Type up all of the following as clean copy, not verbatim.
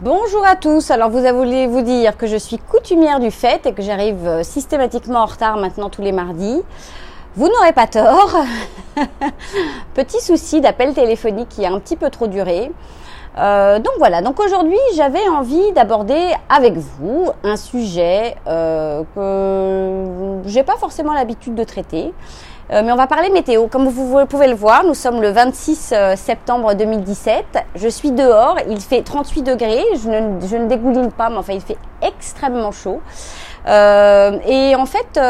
Bonjour à tous, alors vous voulez vous dire que je suis coutumière du fait et que j'arrive systématiquement en retard maintenant tous les mardis. Vous n'aurez pas tort. Petit souci d'appel téléphonique qui a un petit peu trop duré. Donc aujourd'hui j'avais envie d'aborder avec vous un sujet que j'ai pas forcément l'habitude de traiter. Mais on va parler météo. Comme vous pouvez le voir, nous sommes le 26 septembre 2017. Je suis dehors, il fait 38 degrés. Je ne dégouline pas, mais enfin il fait extrêmement chaud. Et en fait,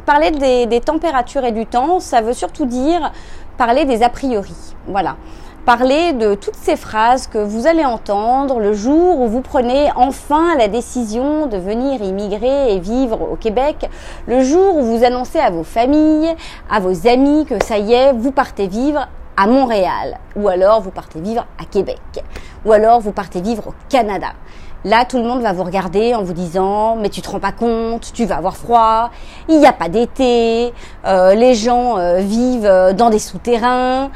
parler des températures et du temps, ça veut surtout dire parler des a priori. Voilà. Parler de toutes ces phrases que vous allez entendre le jour où vous prenez enfin la décision de venir immigrer et vivre au Québec, le jour où vous annoncez à vos familles, à vos amis que ça y est, vous partez vivre à Montréal, ou alors vous partez vivre à Québec, ou alors vous partez vivre au Canada. Là, tout le monde va vous regarder en vous disant « Mais tu te rends pas compte, tu vas avoir froid, il n'y a pas d'été, les gens vivent dans des souterrains. »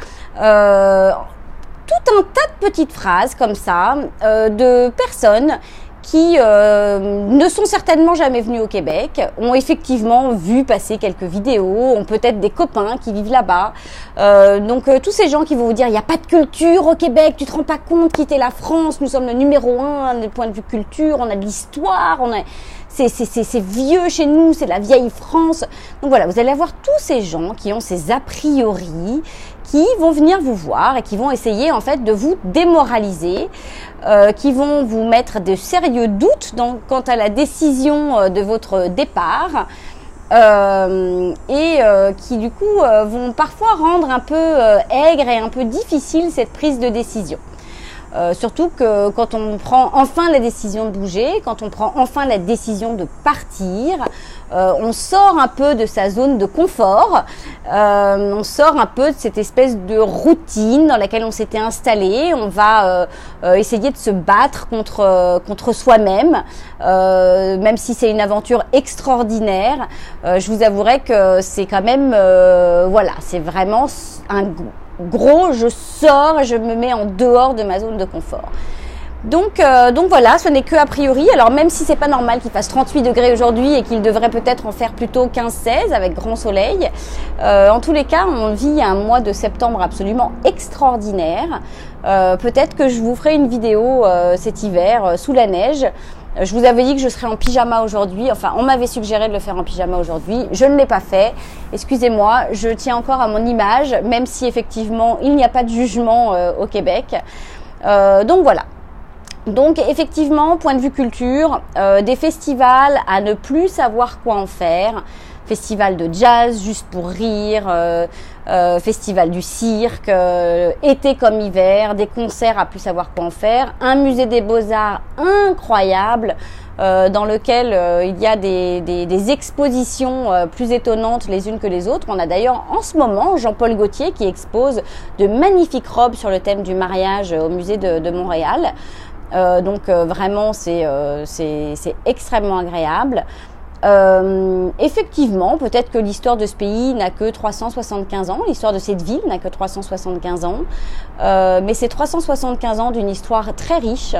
Tout un tas de petites phrases comme ça de personnes qui ne sont certainement jamais venues au Québec, ont effectivement vu passer quelques vidéos, ont peut-être des copains qui vivent là-bas. Donc tous ces gens qui vont vous dire il n'y a pas de culture au Québec, tu te rends pas compte, quitter la France, nous sommes le numéro 1 du point de vue culture, on a de l'histoire, c'est vieux chez nous, c'est la vieille France. Donc voilà, vous allez avoir tous ces gens qui ont ces a priori, qui vont venir vous voir et qui vont essayer en fait de vous démoraliser, qui vont vous mettre de sérieux doutes quant à la décision de votre départ. Qui du coup vont parfois rendre un peu aigre et un peu difficile cette prise de décision. Surtout que quand on prend enfin la décision de bouger, quand on prend enfin la décision de partir, on sort un peu de sa zone de confort, on sort un peu de cette espèce de routine dans laquelle on s'était installé, on va essayer de se battre contre soi-même, même si c'est une aventure extraordinaire. Je vous avouerai que c'est quand même, voilà, c'est vraiment un gros, je sors et je me mets en dehors de ma zone de confort. Donc voilà, ce n'est que a priori. Alors même si c'est pas normal qu'il fasse 38 degrés aujourd'hui et qu'il devrait peut-être en faire plutôt 15-16 avec grand soleil, en tous les cas, on vit un mois de septembre absolument extraordinaire. Peut-être que je vous ferai une vidéo cet hiver sous la neige. Je vous avais dit que je serais en pyjama aujourd'hui. Enfin, on m'avait suggéré de le faire en pyjama aujourd'hui. Je ne l'ai pas fait. Excusez-moi, je tiens encore à mon image, même si effectivement, il n'y a pas de jugement au Québec. Donc voilà. Donc effectivement, point de vue culture, des festivals à ne plus savoir quoi en faire. Festival de jazz, juste pour rire, festival du cirque, été comme hiver, des concerts à plus savoir quoi en faire, un musée des beaux-arts incroyable dans lequel il y a des expositions plus étonnantes les unes que les autres. On a d'ailleurs en ce moment Jean-Paul Gaultier qui expose de magnifiques robes sur le thème du mariage au musée de Montréal. Vraiment c'est extrêmement agréable. Effectivement, peut-être que l'histoire de ce pays n'a que 375 ans, l'histoire de cette ville n'a que 375 ans, mais c'est 375 ans d'une histoire très riche,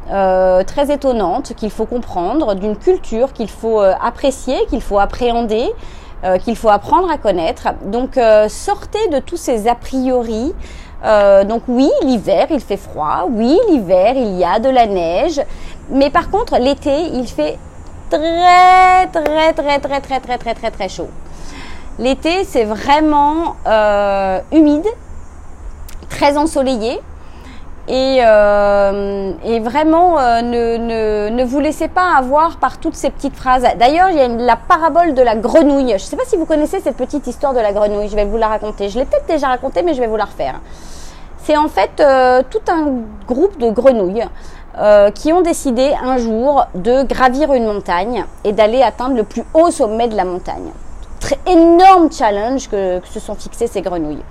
très étonnante, qu'il faut comprendre, d'une culture qu'il faut apprécier, qu'il faut appréhender, qu'il faut apprendre à connaître. Donc sortez de tous ces a priori. Donc oui, l'hiver il fait froid, oui l'hiver il y a de la neige, mais par contre l'été il fait très chaud. L'été c'est vraiment humide, très ensoleillé et vraiment ne vous laissez pas avoir par toutes ces petites phrases. D'ailleurs il y a la parabole de la grenouille. Je ne sais pas si vous connaissez cette petite histoire de la grenouille, je vais vous la raconter. Je l'ai peut-être déjà racontée mais je vais vous la refaire. C'est en fait tout un groupe de grenouilles qui ont décidé un jour de gravir une montagne et d'aller atteindre le plus haut sommet de la montagne. Énorme challenge que se sont fixés ces grenouilles.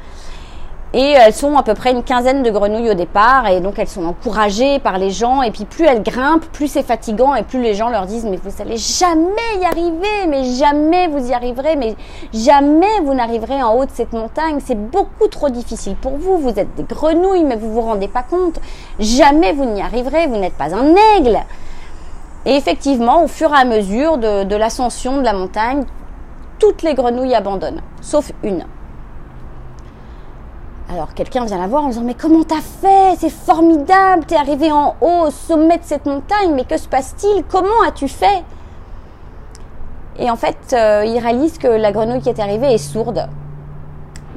Et elles sont à peu près une quinzaine de grenouilles au départ, et donc elles sont encouragées par les gens, et puis plus elles grimpent, plus c'est fatigant, et plus les gens leur disent mais vous allez jamais y arriver, mais jamais vous y arriverez, mais jamais vous n'arriverez en haut de cette montagne, c'est beaucoup trop difficile pour vous, vous êtes des grenouilles mais vous vous rendez pas compte, jamais vous n'y arriverez, vous n'êtes pas un aigle. Et effectivement, au fur et à mesure de l'ascension de la montagne, toutes les grenouilles abandonnent, sauf une. Alors quelqu'un vient la voir en disant mais comment t'as fait, c'est formidable, t'es arrivé en haut au sommet de cette montagne, mais que se passe-t-il, comment as-tu fait? Et en fait il réalise que la grenouille qui est arrivée est sourde.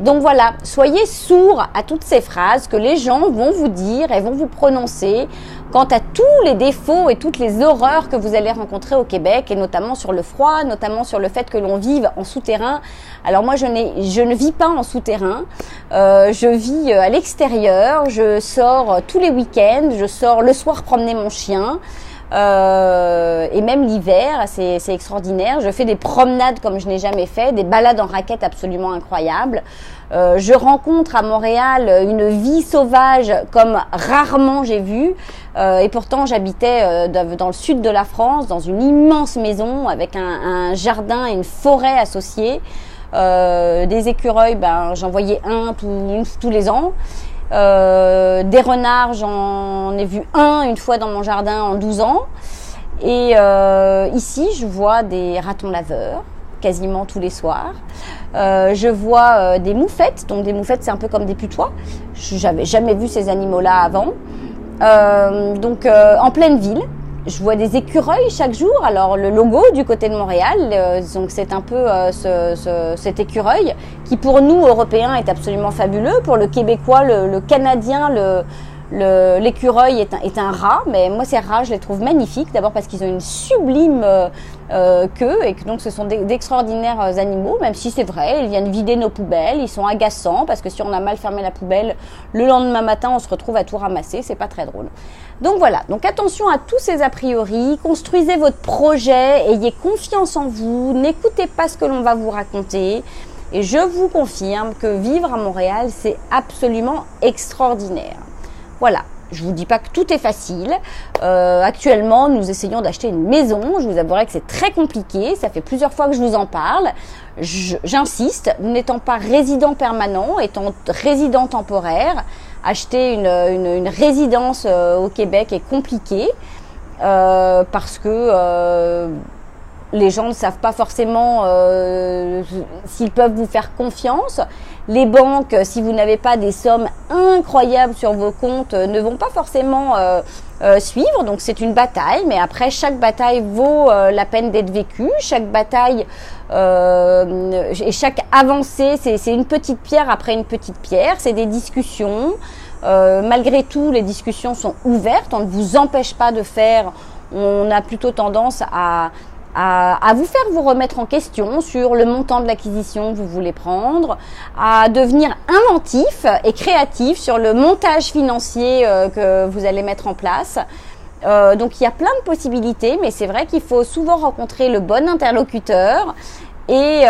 Donc voilà, soyez sourds à toutes ces phrases que les gens vont vous dire et vont vous prononcer quant à tous les défauts et toutes les horreurs que vous allez rencontrer au Québec, et notamment sur le froid, notamment sur le fait que l'on vive en souterrain. Alors moi je ne vis pas en souterrain, je vis à l'extérieur, je sors tous les week-ends, je sors le soir promener mon chien. Et même l'hiver, c'est extraordinaire. Je fais des promenades comme je n'ai jamais fait, des balades en raquette absolument incroyables. Je rencontre à Montréal une vie sauvage comme rarement j'ai vu. Et pourtant, j'habitais dans le sud de la France, dans une immense maison avec un jardin et une forêt associés. Des écureuils, j'en voyais un tous les ans. Des renards, j'en ai vu une fois dans mon jardin en 12 ans. Et ici, je vois des ratons laveurs quasiment tous les soirs. Je vois des moufettes. Donc des moufettes, c'est un peu comme des putois. J'avais jamais vu ces animaux-là avant. En pleine ville. Je vois des écureuils chaque jour. Alors le logo du côté de Montréal, donc c'est un peu cet écureuil qui pour nous Européens est absolument fabuleux. Pour le Québécois, le Canadien, l'écureuil est un rat. Mais moi ces rats, je les trouve magnifiques. D'abord parce qu'ils ont une sublime queue et que donc ce sont d'extraordinaires animaux. Même si c'est vrai, ils viennent vider nos poubelles. Ils sont agaçants parce que si on a mal fermé la poubelle, le lendemain matin on se retrouve à tout ramasser. C'est pas très drôle. Donc voilà, donc attention à tous ces a priori, construisez votre projet, ayez confiance en vous, n'écoutez pas ce que l'on va vous raconter et je vous confirme que vivre à Montréal, c'est absolument extraordinaire. Voilà, je vous dis pas que tout est facile. Actuellement, nous essayons d'acheter une maison, je vous avouerai que c'est très compliqué, ça fait plusieurs fois que je vous en parle. J'insiste, n'étant pas résident permanent, étant résident temporaire, acheter une résidence au Québec est compliqué parce que les gens ne savent pas forcément s'ils peuvent vous faire confiance. Les banques, si vous n'avez pas des sommes incroyables sur vos comptes, ne vont pas forcément suivre. Donc c'est une bataille, mais après chaque bataille vaut la peine d'être vécue. Chaque bataille et chaque avancée, c'est une petite pierre après une petite pierre. C'est des discussions. Malgré tout, les discussions sont ouvertes. On ne vous empêche pas de faire. On a plutôt tendance à vous faire vous remettre en question sur le montant de l'acquisition que vous voulez prendre, à devenir inventif et créatif sur le montage financier que vous allez mettre en place. Donc il y a plein de possibilités, mais c'est vrai qu'il faut souvent rencontrer le bon interlocuteur et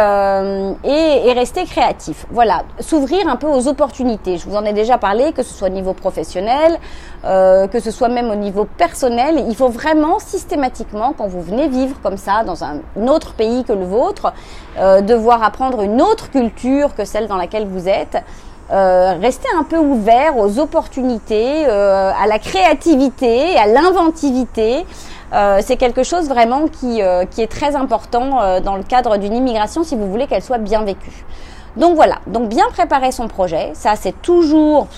rester créatif. Voilà, s'ouvrir un peu aux opportunités. Je vous en ai déjà parlé, que ce soit au niveau professionnel, que ce soit même au niveau personnel. Il faut vraiment systématiquement, quand vous venez vivre comme ça dans un autre pays que le vôtre, devoir apprendre une autre culture que celle dans laquelle vous êtes, rester un peu ouvert aux opportunités, à la créativité, à l'inventivité. C'est quelque chose vraiment qui est très important dans le cadre d'une immigration si vous voulez qu'elle soit bien vécue. Donc voilà, donc bien préparer son projet, ça c'est toujours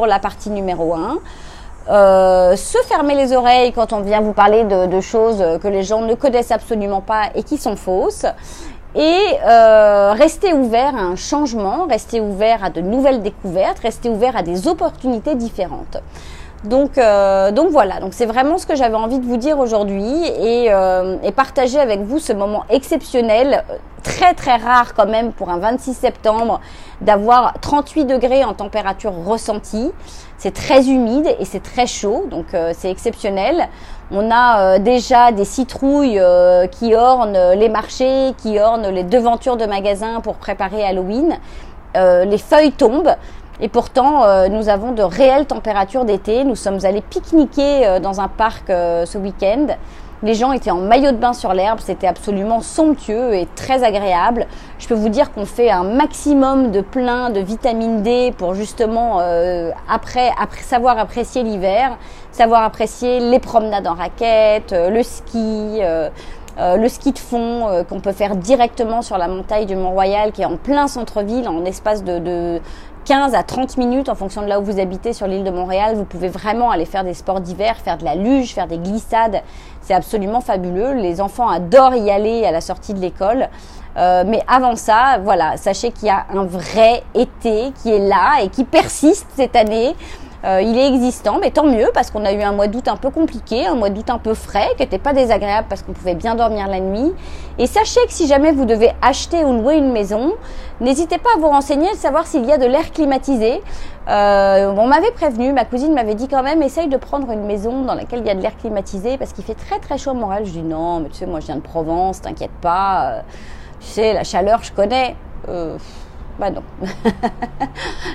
la partie numéro 1. Se fermer les oreilles quand on vient vous parler de choses que les gens ne connaissent absolument pas et qui sont fausses. Et rester ouvert à un changement, rester ouvert à de nouvelles découvertes, rester ouvert à des opportunités différentes. Donc voilà, donc c'est vraiment ce que j'avais envie de vous dire aujourd'hui et partager avec vous ce moment exceptionnel, très très rare quand même pour un 26 septembre, d'avoir 38 degrés en température ressentie. C'est très humide et c'est très chaud, donc c'est exceptionnel. On a déjà des citrouilles qui ornent les marchés, qui ornent les devantures de magasins pour préparer Halloween. Les feuilles tombent. Et pourtant, nous avons de réelles températures d'été. Nous sommes allés pique-niquer dans un parc ce week-end. Les gens étaient en maillot de bain sur l'herbe, c'était absolument somptueux et très agréable. Je peux vous dire qu'on fait un maximum de plein de vitamine D pour justement après savoir apprécier l'hiver, savoir apprécier les promenades en raquettes, le ski de fond qu'on peut faire directement sur la montagne du Mont-Royal qui est en plein centre-ville en espace de 15 à 30 minutes en fonction de là où vous habitez sur l'île de Montréal. Vous pouvez vraiment aller faire des sports d'hiver, faire de la luge, faire des glissades. C'est absolument fabuleux. Les enfants adorent y aller à la sortie de l'école. Mais avant ça, voilà, sachez qu'il y a un vrai été qui est là et qui persiste cette année. Il est existant, mais tant mieux parce qu'on a eu un mois d'août un peu compliqué, un mois d'août un peu frais, qui n'était pas désagréable parce qu'on pouvait bien dormir la nuit. Et sachez que si jamais vous devez acheter ou louer une maison, n'hésitez pas à vous renseigner, de savoir s'il y a de l'air climatisé. On m'avait prévenu, ma cousine m'avait dit quand même, essaye de prendre une maison dans laquelle il y a de l'air climatisé parce qu'il fait très très chaud à Montréal. Je dis non, mais tu sais, moi je viens de Provence, t'inquiète pas, tu sais, la chaleur je connais. Bah non.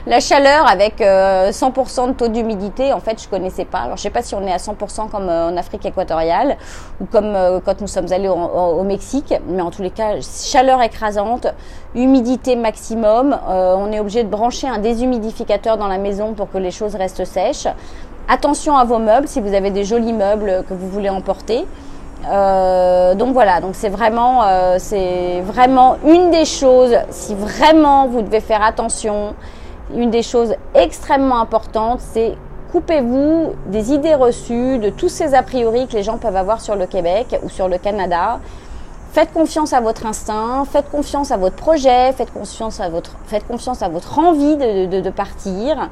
La chaleur avec 100% de taux d'humidité, en fait, je connaissais pas. Alors, je sais pas si on est à 100% comme en Afrique équatoriale ou comme quand nous sommes allés au Mexique, mais en tous les cas, chaleur écrasante, humidité maximum. On est obligé de brancher un déshumidificateur dans la maison pour que les choses restent sèches. Attention à vos meubles, si vous avez des jolis meubles que vous voulez emporter. Donc voilà, donc c'est vraiment une des choses, si vraiment vous devez faire attention, une des choses extrêmement importantes, c'est coupez-vous des idées reçues, de tous ces a priori que les gens peuvent avoir sur le Québec ou sur le Canada. Faites confiance à votre instinct, faites confiance à votre projet, faites confiance à votre envie de partir.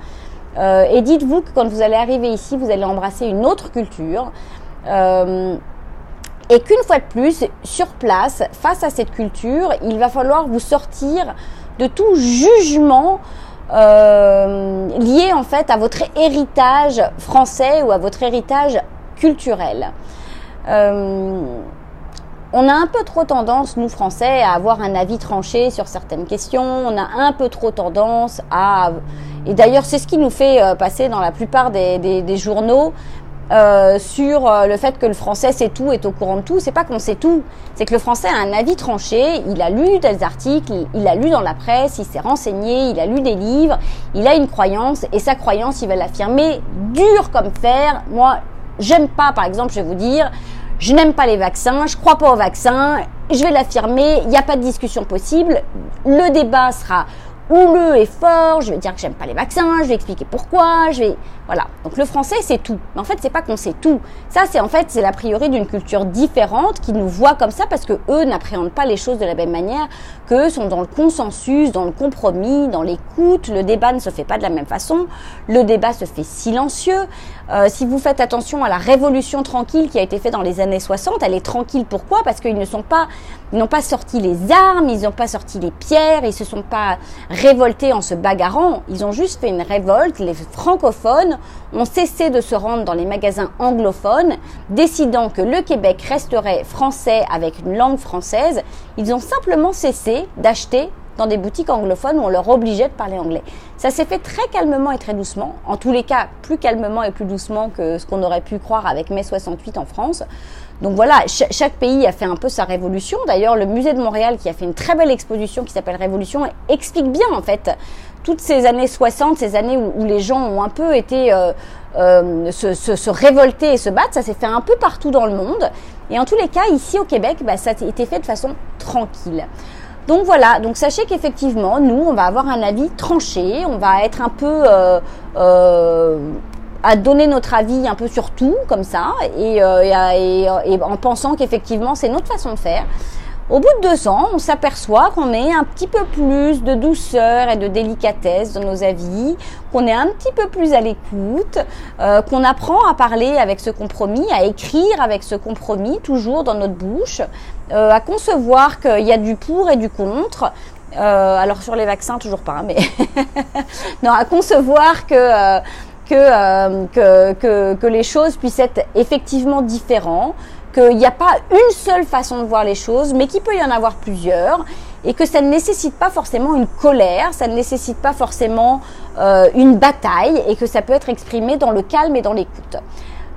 Et dites-vous que quand vous allez arriver ici, vous allez embrasser une autre culture. Et qu'une fois de plus, sur place, face à cette culture, il va falloir vous sortir de tout jugement lié en fait à votre héritage français ou à votre héritage culturel. On a un peu trop tendance, nous Français, à avoir un avis tranché sur certaines questions. On a un peu trop tendance à... Et d'ailleurs, c'est ce qui nous fait passer dans la plupart des journaux sur le fait que le français sait tout, est au courant de tout. C'est pas qu'on sait tout, c'est que le français a un avis tranché, il a lu des articles, il a lu dans la presse, il s'est renseigné, il a lu des livres, il a une croyance et sa croyance, il va l'affirmer dur comme fer. Moi, j'aime pas, par exemple, je vais vous dire, je n'aime pas les vaccins, je crois pas aux vaccins, je vais l'affirmer, il n'y a pas de discussion possible, le débat sera houleux et fort, je vais dire que j'aime pas les vaccins, je vais expliquer pourquoi, voilà. Donc le français c'est tout. Mais en fait c'est pas qu'on sait tout. Ça c'est l'a priori d'une culture différente qui nous voit comme ça parce que eux n'appréhendent pas les choses de la même manière, qu'eux sont dans le consensus, dans le compromis, dans l'écoute. Le débat ne se fait pas de la même façon. Le débat se fait silencieux. Si vous faites attention à la révolution tranquille qui a été faite dans les années 60, elle est tranquille. Pourquoi? Parce qu'ils n'ont pas sorti les armes, ils n'ont pas sorti les pierres, ils se sont pas révoltés en se bagarrant. Ils ont juste fait une révolte. Les francophones ont cessé de se rendre dans les magasins anglophones, décidant que le Québec resterait français avec une langue française. Ils ont simplement cessé d'acheter dans des boutiques anglophones où on leur obligeait de parler anglais. Ça s'est fait très calmement et très doucement, en tous les cas plus calmement et plus doucement que ce qu'on aurait pu croire avec mai 68 en France. Donc voilà, chaque pays a fait un peu sa révolution. D'ailleurs, le musée de Montréal, qui a fait une très belle exposition qui s'appelle Révolution, explique bien en fait toutes ces années 60, ces années où les gens ont un peu été se révolter et se battre. Ça s'est fait un peu partout dans le monde. Et en tous les cas, ici au Québec, ça a été fait de façon tranquille. Donc voilà, donc sachez qu'effectivement, nous, on va avoir un avis tranché, on va être un peu à donner notre avis un peu sur tout, comme ça, et en pensant qu'effectivement, c'est notre façon de faire. Au bout de 2 ans, on s'aperçoit qu'on est un petit peu plus de douceur et de délicatesse dans nos avis, qu'on est un petit peu plus à l'écoute, qu'on apprend à parler avec ce compromis, à écrire avec ce compromis, toujours dans notre bouche, à concevoir qu'il y a du pour et du contre. Alors sur les vaccins, toujours pas, mais non, à concevoir que les choses puissent être effectivement différentes, qu'il n'y a pas une seule façon de voir les choses, mais qu'il peut y en avoir plusieurs, et que ça ne nécessite pas forcément une colère, ça ne nécessite pas forcément une bataille et que ça peut être exprimé dans le calme et dans l'écoute.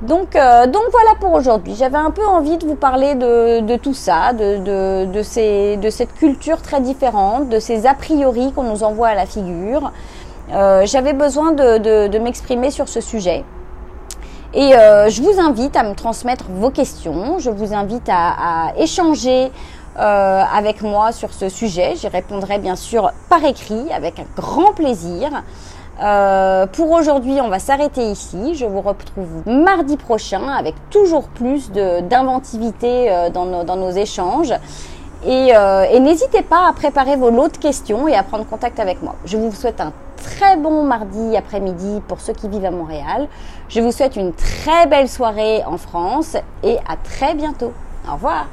Donc voilà pour aujourd'hui. J'avais un peu envie de vous parler de tout ça, de cette culture très différente, de ces a priori qu'on nous envoie à la figure. J'avais besoin de m'exprimer sur ce sujet. Et je vous invite à me transmettre vos questions. Je vous invite à échanger avec moi sur ce sujet. J'y répondrai bien sûr par écrit avec un grand plaisir. Pour aujourd'hui, on va s'arrêter ici. Je vous retrouve mardi prochain avec toujours plus d'inventivité dans nos échanges. Et n'hésitez pas à préparer vos lots de questions et à prendre contact avec moi. Je vous souhaite un très bon mardi après-midi pour ceux qui vivent à Montréal. Je vous souhaite une très belle soirée en France et à très bientôt. Au revoir.